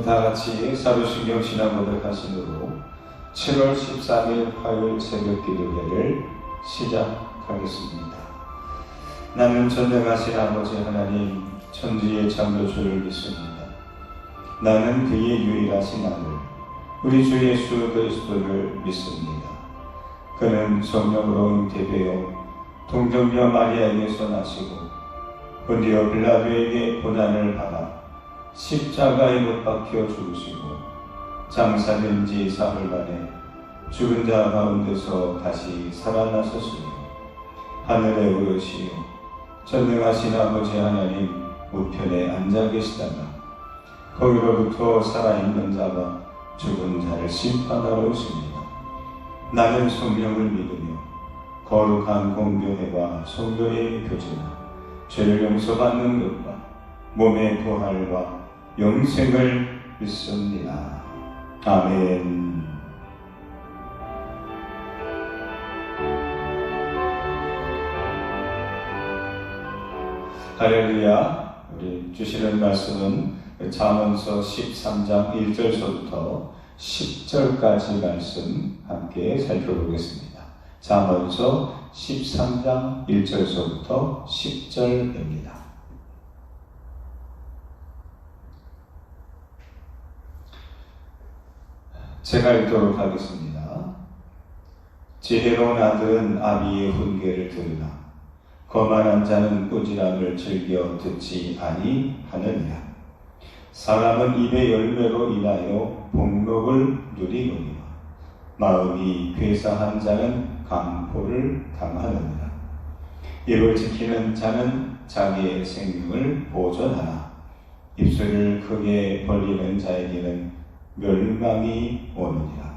다 같이 사도신경 신앙 고백하신으로 7월 13일 화요일 새벽 기도회를 시작하겠습니다. 나는 전능하신 아버지 하나님 천지의 창조주를 믿습니다. 나는 그의 유일하신 아들 우리 주 예수 그리스도를 믿습니다. 그는 성령으로 잉태되어 동정녀 마리아에게서 나시고 본디오 빌라도에게 고난을 받아 십자가에 못 박혀 죽으시고 장사된 지 사흘 만에 죽은 자 가운데서 다시 살아나셨으며 하늘에 오르시어 전능하신 아버지 하나님 우편에 앉아 계시다가 거기로부터 살아있는 자와 죽은 자를 심판하러 오십니다. 나는 성령을 믿으며 거룩한 공교회와 성도의 교제와 죄를 용서받는 것과 몸의 부활과 영생을 믿습니다. 아멘. 할렐루야. 우리 주시는 말씀은 잠언서 13장 1절서부터 10절까지 말씀 함께 살펴보겠습니다. 잠언서 13장 1절서부터 10절입니다. 제가 읽도록 하겠습니다. 지혜로운 아들은 아비의 훈계를 들으나 거만한 자는 꾸지람을 즐겨 듣지 아니하느니라. 사람은 입의 열매로 인하여 복록을 누리거니와 마음이 괴사한 자는 강포를 당하느니라. 입을 지키는 자는 자기의 생명을 보존하나 입술을 크게 벌리는 자에게는 멸망이 오느니라.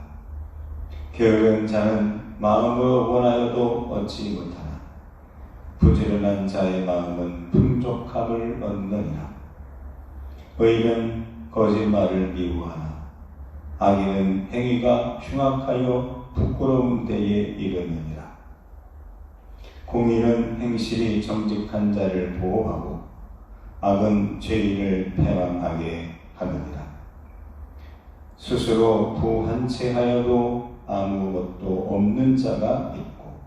게으른 자는 마음으로 원하여도 얻지 못하나 부지런한 자의 마음은 풍족함을 얻느니라. 의인은 거짓말을 미워하나 악인은 행위가 흉악하여 부끄러운 때에 이르느니라. 공의는 행실이 정직한 자를 보호하고 악은 죄인을 패망하게 하느니라. 스스로 부한 채 하여도 아무것도 없는 자가 있고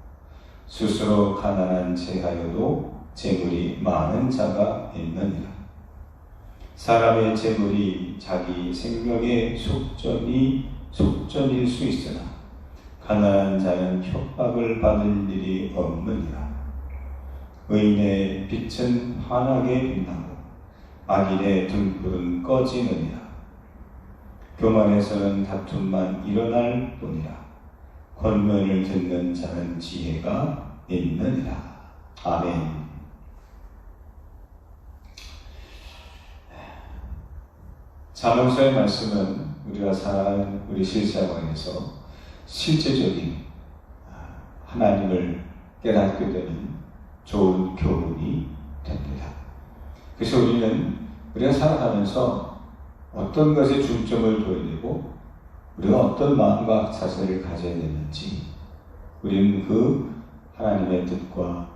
스스로 가난한 채 하여도 재물이 많은 자가 있느니라. 사람의 재물이 자기 생명의 속전일 수 있으나 가난한 자는 협박을 받을 일이 없느니라. 의인의 빛은 환하게 빛나고 악인의 등불은 꺼지느니라. 교만에서는 다툼만 일어날 뿐이라. 권면을 듣는 자는 지혜가 있느니라. 아멘. 잠언서의 말씀은 우리가 살아가는 우리 실생활에서 실제적인 하나님을 깨닫게 되는 좋은 교훈이 됩니다. 그래서 우리가 살아가면서 어떤 것에 중점을 둬야 되고 우리가 어떤 마음과 자세를 가져야 되는지 우리는 그 하나님의 뜻과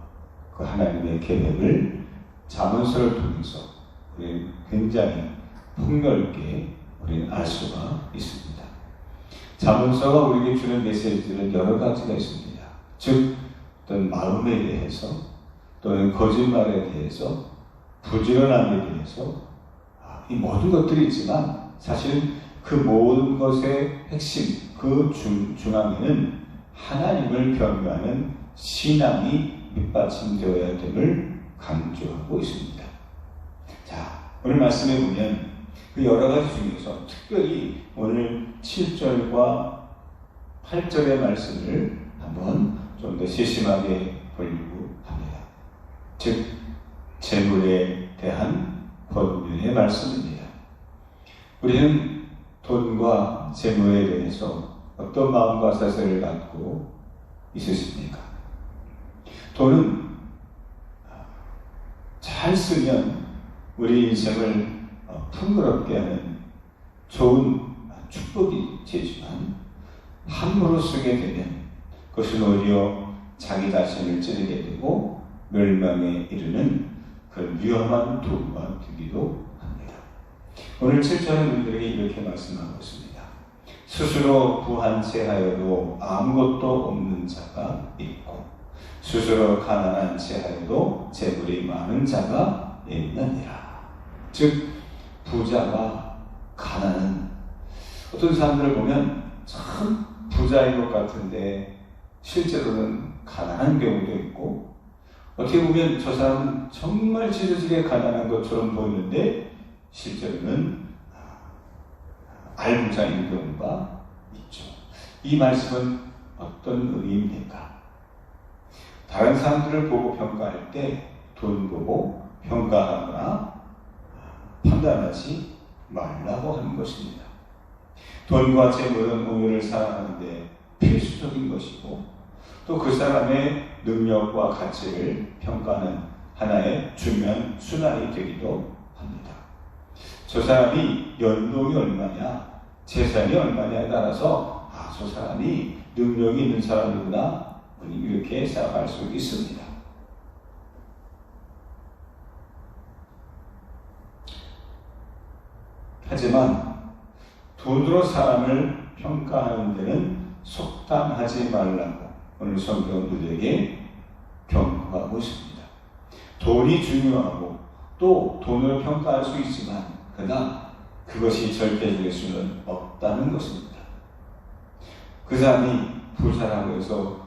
그 하나님의 계획을 잠언서를 통해서 우리는 굉장히 폭넓게 우리는 알 수가 있습니다. 잠언서가 우리에게 주는 메시지들은 여러 가지가 있습니다. 즉 어떤 마음에 대해서 또는 거짓말에 대해서 부지런함에 대해서 이 모든 것들이 있지만 사실은 그 모든 것의 핵심, 그 중앙에는 하나님을 경외하는 신앙이 밑받침되어야 됨을 강조하고 있습니다. 자, 오늘 말씀에 보면 그 여러 가지 중에서 특별히 오늘 7절과 8절의 말씀을 한번 좀 더 세심하게 보려고 합니다. 즉, 재물에 대한 권면의 말씀입니다. 우리는 돈과 재물에 대해서 어떤 마음과 자세를 갖고 있으십니까? 돈은 잘 쓰면 우리 인생을 풍요롭게 하는 좋은 축복이 되지만 함부로 쓰게 되면 그것은 오히려 자기 자신을 찌르게 되고 멸망에 이르는 그런 위험한 도구가 되기도 합니다. 오늘 7절은 우리들에게 이렇게 말씀하고 있습니다. 스스로 부한 채 하여도 아무것도 없는 자가 있고 스스로 가난한 채 하여도 재물이 많은 자가 있느니라. 즉 부자와 가난은 어떤 사람들을 보면 참 부자인 것 같은데 실제로는 가난한 경우도 있고, 어떻게 보면 저 사람은 정말 지저지게 가난한 것처럼 보이는데 실제로는 알부자인 경우가 있죠. 이 말씀은 어떤 의미입니까? 다른 사람들을 보고 평가할 때 돈 보고 평가하거나 판단하지 말라고 하는 것입니다. 돈과 재물은 오늘을 살아가는데 필수적인 것이고, 또 그 사람의 능력과 가치를 평가하는 하나의 중요한 순환이 되기도 합니다. 저 사람이 연봉이 얼마냐, 재산이 얼마냐에 따라서 저 사람이 능력이 있는 사람이구나, 이렇게 생각할 수 있습니다. 하지만 돈으로 사람을 평가하는 데는 속단하지 말라고 오늘 성경은 우리에게 경고하고 있습니다. 돈이 중요하고 또 돈으로 평가할 수 있지만 그러나 그것이 절대적일 수는 없다는 것입니다. 그 사람이 부자라고 해서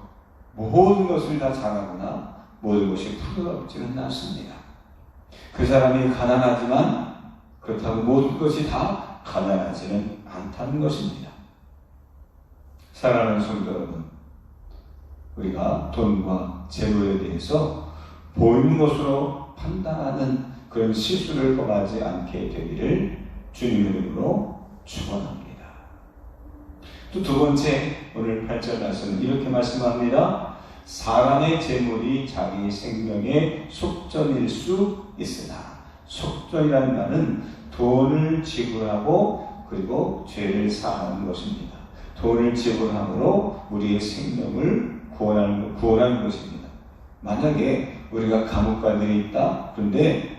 모든 것을 다 잘하거나 모든 것이 풍요롭지는 않습니다. 그 사람이 가난하지만 그렇다고 모든 것이 다 가난하지는 않다는 것입니다. 사랑하는 성도 여러분, 우리가 돈과 재물에 대해서 보이는 것으로 판단하는 그런 실수를 범하지 않게 되기를 주님의 이름으로 축원합니다. 또 두 번째, 오늘 8절 말씀은 이렇게 말씀합니다. 사람의 재물이 자기 생명의 속전일 수 있으나, 속전이라는 말은 돈을 지불하고 그리고 죄를 사하는 것입니다. 돈을 지불함으로 우리의 생명을 구원하는 것입니다. 만약에 우리가 감옥관에 있다, 그런데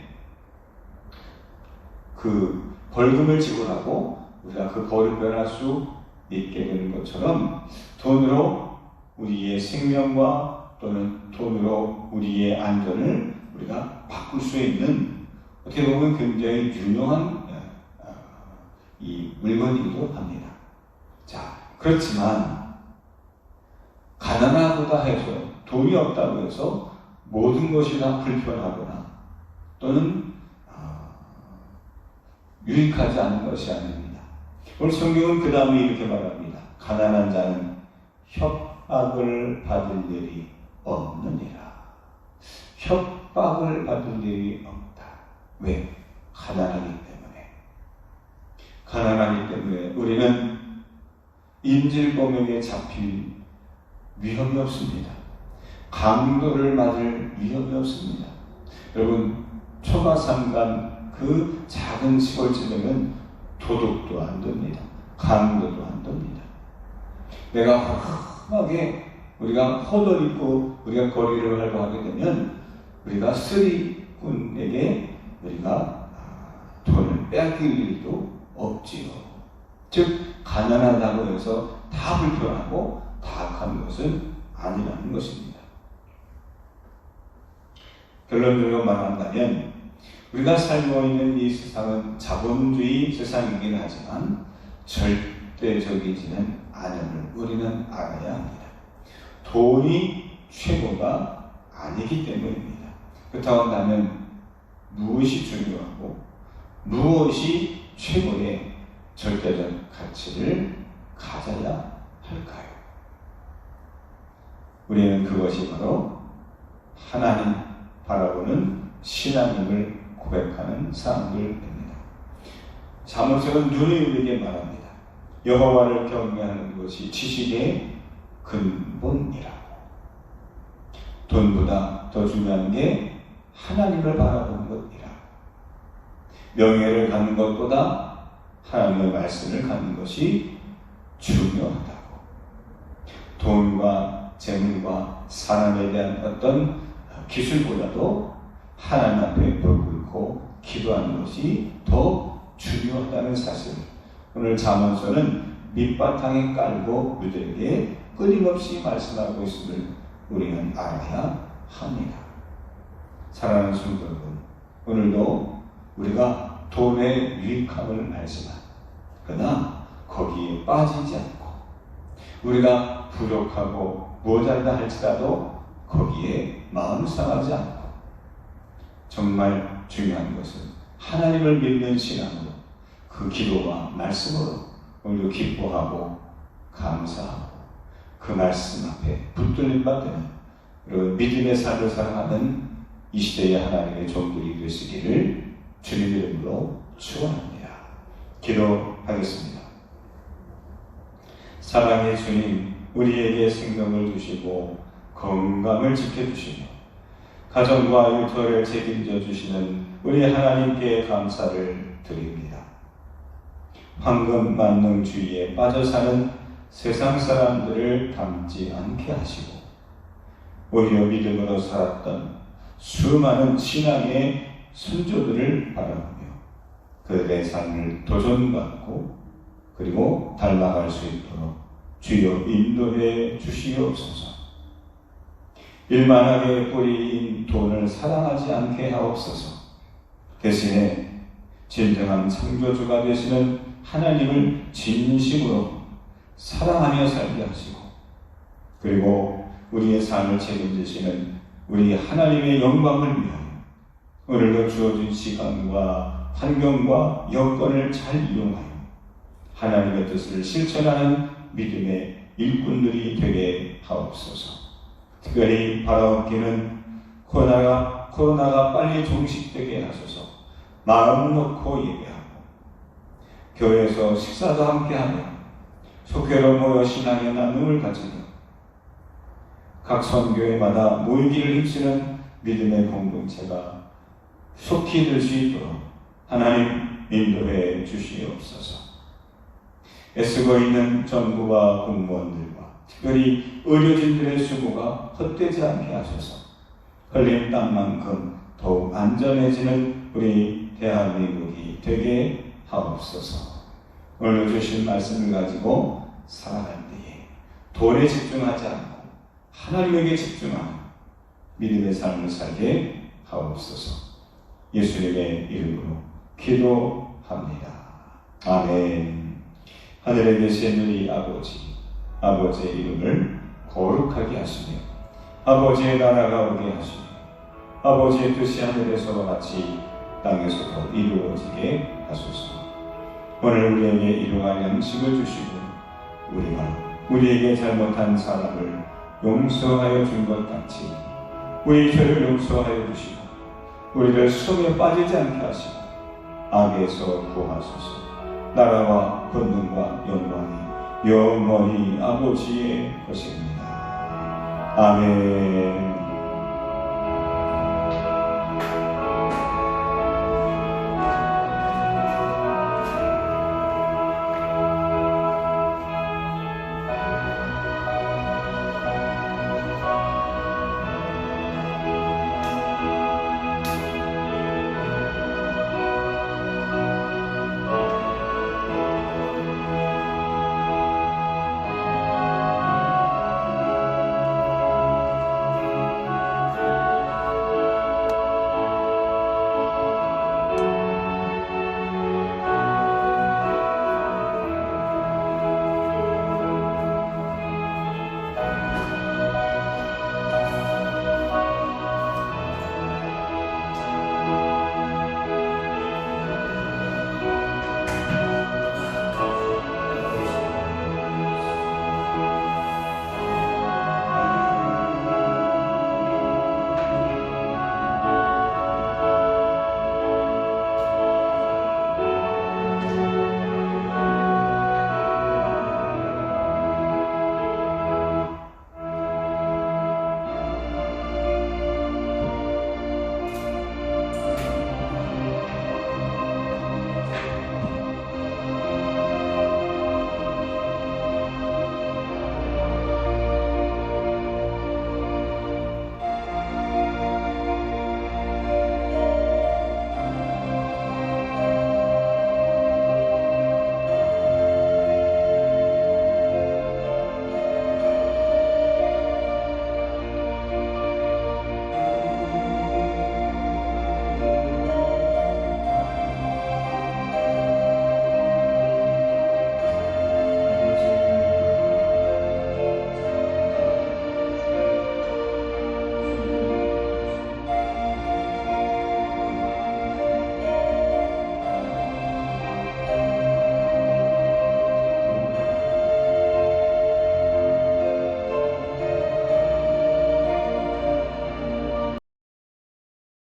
그 벌금을 지불하고 우리가 그 벌을 변할 수 있게 되는 것처럼 돈으로 우리의 생명과 또는 돈으로 우리의 안전을 우리가 바꿀 수 있는, 어떻게 보면 굉장히 유용한 이 물건이기도 합니다. 자, 그렇지만 가난하다 해서, 돈이 없다고 해서 모든 것이 다 불편하거나 또는 유익하지 않은 것이 아닙니다. 오늘 성경은 그 다음에 이렇게 말합니다. 가난한 자는 협박을 받을 일이 없느니라. 협박을 받을 일이 없다. 왜? 가난하기 때문에. 가난하기 때문에 우리는 인질범에게 잡힐 위험이 없습니다. 강도를 맞을 위험이 없습니다. 여러분, 초가삼간 그 작은 시골집에는 도둑도 안 됩니다. 강도도 안 됩니다. 내가 험하게 우리가 헛옷 입고 우리가 거리를 활보하게 되면 우리가 쓰리꾼에게 우리가 돈을 빼앗길 일도 없지요. 즉 가난하다고 해서 다 불편하고 다 악한 것은 아니라는 것입니다. 결론적으로 말한다면 우리가 살고 있는 이 세상은 자본주의 세상이긴 하지만 절대적이지는 않음을 우리는 알아야 합니다. 돈이 최고가 아니기 때문입니다. 그렇다고 한다면 무엇이 중요하고 무엇이 최고의 절대적 가치를 가져야 할까요? 우리는 그것이 바로 하나님 바라보는 신앙임을 고백하는 사람들입니다. 잠언서는 눈이 우리에게 말합니다. 여호와를 경외하는 것이 지식의 근본이라고. 돈보다 더 중요한 게 하나님을 바라보는 것이라. 명예를 갖는 것보다 하나님의 말씀을 갖는 것이 중요하다고. 돈과 재물과 사람에 대한 어떤 기술보다도 하나님 앞에 무릎 꿇고 기도하는 것이 더 중요하다는 사실, 오늘 잠언서는 밑바탕에 깔고 우리에게 끊임없이 말씀하고 있음을 우리는 알아야 합니다. 사랑하는 성도 여러분, 오늘도 우리가 돈의 유익함을 알지만 그러나 거기에 빠지지 않고, 우리가 부족하고 모자르다 할지라도 거기에 마음 상하지 않고, 정말 중요한 것은 하나님을 믿는 신앙으로, 그 기도와 말씀으로 오늘도 기뻐하고 감사하고 그 말씀 앞에 붙들림 받는 그리고 믿음의 삶을 살아가는 이 시대의 하나님의 종들이 되시기를 주님 이름으로 축원합니다. 기도하겠습니다. 사랑의 주님, 우리에게 생명을 주시고 건강을 지켜주시며 가정과 일터를 책임져 주시는 우리 하나님께 감사를 드립니다. 황금 만능주의에 빠져 사는 세상 사람들을 닮지 않게 하시고 오히려 믿음으로 살았던 수많은 신앙의 선조들을 바라보며 그들의 삶을 도전받고 그리고 닮아갈 수 있도록 주여 인도해 주시옵소서. 일만하게 뿌리인 돈을 사랑하지 않게 하옵소서. 대신에 진정한 창조주가 되시는 하나님을 진심으로 사랑하며 살게 하시고, 그리고 우리의 삶을 책임지시는 우리 하나님의 영광을 위하여 오늘도 주어진 시간과 환경과 여건을 잘 이용하여 하나님의 뜻을 실천하는 믿음의 일꾼들이 되게 하옵소서. 특별히 바라옵기는 코로나가 빨리 종식되게 하소서. 마음 놓고 예배하고 교회에서 식사도 함께하며 속회로 모여 신앙의 나눔을 가지며 각 선교회마다 모이기를 힘쓰는 믿음의 공동체가 속히 될 수 있도록 하나님 인도해 주시옵소서. 애쓰고 있는 정부와 공무원들과 특별히 의료진들의 수고가 헛되지 않게 하셔서 흘린 땀만큼 더욱 안전해지는 우리 대한민국이 되게 하옵소서. 오늘 주신 말씀을 가지고 살아갈 때에 돈에 집중하지 않고 하나님에게 집중하는 믿음의 삶을 살게 하옵소서. 예수님의 이름으로 기도합니다. 아멘. 하늘에 계신 우리 아버지의 이름을 거룩하게 하시며 아버지의 나라가 오게 하시며 아버지의 뜻이 하늘에서와 같이 땅에서도 이루어지게 하소서. 오늘 우리에게 일용할 양식을 주시고 우리에게 잘못한 사람을 용서하여 준 것 같이 우리 죄를 용서하여 주시고 우리를 시험에 빠지지 않게 하시고 악에서 구하소서. 나라와 권능과 영광이 영원히 아버지의 것입니다. 아멘.